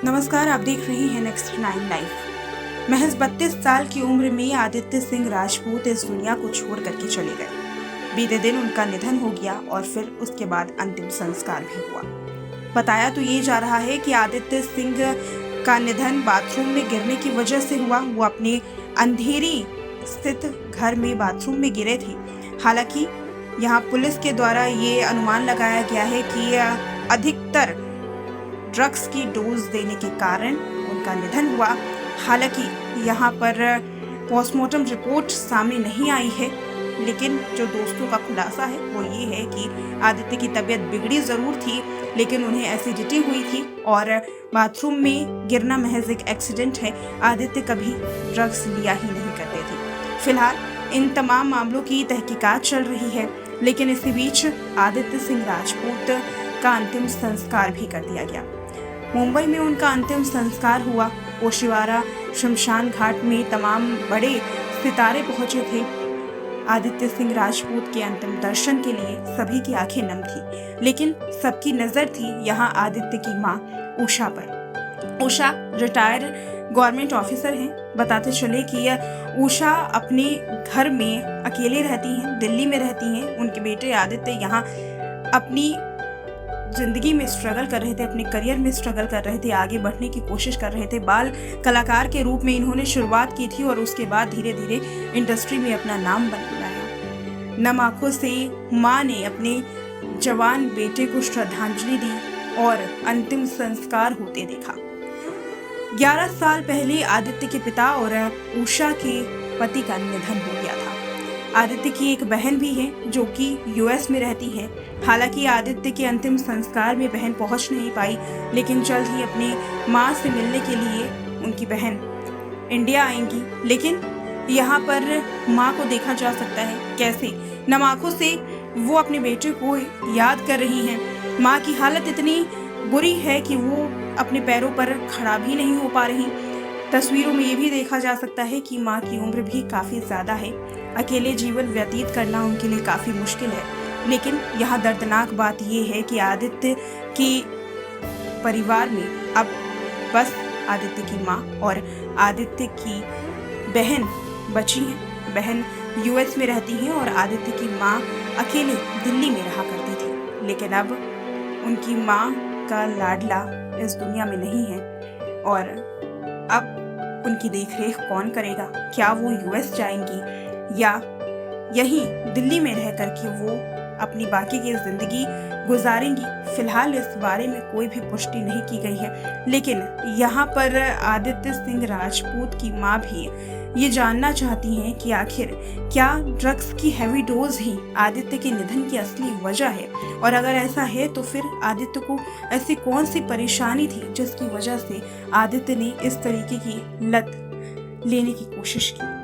नमस्कार, आप देख रहे हैं नेक्स्ट 9 लाइफ। महज 32 साल की उम्र में आदित्य सिंह राजपूत इस दुनिया को छोड़ करके चले गए। बीते दिन उनका निधन हो गया और फिर उसके बाद अंतिम संस्कार भी हुआ। बताया तो ये जा रहा है कि आदित्य सिंह का निधन बाथरूम में गिरने की वजह से हुआ। वो अपने अंधेरी स्थित घर में बाथरूम में गिरे थे। हालांकि यहाँ पुलिस के द्वारा ये अनुमान लगाया गया है कि अधिकतर ड्रग्स की डोज देने के कारण उनका निधन हुआ। हालांकि यहाँ पर पोस्टमार्टम रिपोर्ट सामने नहीं आई है, लेकिन जो दोस्तों का खुलासा है वो ये है कि आदित्य की तबीयत बिगड़ी जरूर थी, लेकिन उन्हें एसिडिटी हुई थी और बाथरूम में गिरना महज एक एक्सीडेंट है। आदित्य कभी ड्रग्स लिया ही नहीं करते थे। फिलहाल इन तमाम मामलों की तहकीकात चल रही है, लेकिन इसी बीच आदित्य सिंह राजपूत का अंतिम संस्कार भी कर दिया गया। मुंबई में उनका अंतिम संस्कार हुआ। ओशिवारा शमशान घाट में तमाम बड़े सितारे पहुंचे थे। आदित्य सिंह राजपूत के अंतिम दर्शन के लिए सभी की आंखें नम थी, लेकिन सबकी नजर थी यहाँ आदित्य की मां उषा पर। उषा रिटायर्ड गवर्नमेंट ऑफिसर हैं। बताते चले कि यह उषा अपने घर में अकेले रहती हैं, दिल्ली में रहती हैं। उनके बेटे आदित्य यहाँ अपनी जिंदगी में स्ट्रगल कर रहे थे, अपने करियर में स्ट्रगल कर रहे थे, आगे बढ़ने की कोशिश कर रहे थे। बाल कलाकार के रूप में इन्होंने शुरुआत की थी और उसके बाद धीरे धीरे इंडस्ट्री में अपना नाम बनाया। नम आंखों से माँ ने अपने जवान बेटे को श्रद्धांजलि दी और अंतिम संस्कार होते देखा। 11 साल पहले आदित्य के पिता और उषा के पति का निधन हो गया था। आदित्य की एक बहन भी है जो कि यूएस में रहती है। हालांकि आदित्य के अंतिम संस्कार में बहन पहुंच नहीं पाई, लेकिन जल्द ही अपनी मां से मिलने के लिए उनकी बहन इंडिया आएंगी। लेकिन यहाँ पर मां को देखा जा सकता है कैसे नम आंखों से वो अपने बेटे को याद कर रही हैं। मां की हालत इतनी बुरी है कि वो अपने पैरों पर खड़ा भी नहीं हो पा रही। तस्वीरों में ये भी देखा जा सकता है कि मां की उम्र भी काफी ज्यादा है। अकेले जीवन व्यतीत करना उनके लिए काफी मुश्किल है। लेकिन यहाँ दर्दनाक बात यह है कि आदित्य के परिवार में अब बस आदित्य की माँ और आदित्य की बहन बची हैं। बहन यूएस में रहती हैं और आदित्य की माँ अकेले दिल्ली में रहा करती थी। लेकिन अब उनकी माँ का लाडला इस दुनिया में नहीं है और अब उनकी देखरेख कौन करेगा? क्या वो यूएस जाएंगी या यहीं दिल्ली में रह करके वो अपनी बाकी की जिंदगी गुजारेंगी? फिलहाल इस बारे में कोई भी पुष्टि नहीं की गई है, लेकिन यहाँ पर आदित्य सिंह राजपूत की माँ भी ये जानना चाहती हैं कि आखिर क्या ड्रग्स की हैवी डोज ही आदित्य के निधन की असली वजह है, और अगर ऐसा है तो फिर आदित्य को ऐसी कौन सी परेशानी थी जिसकी वजह से आदित्य ने इस तरीके की लत लेने की कोशिश की।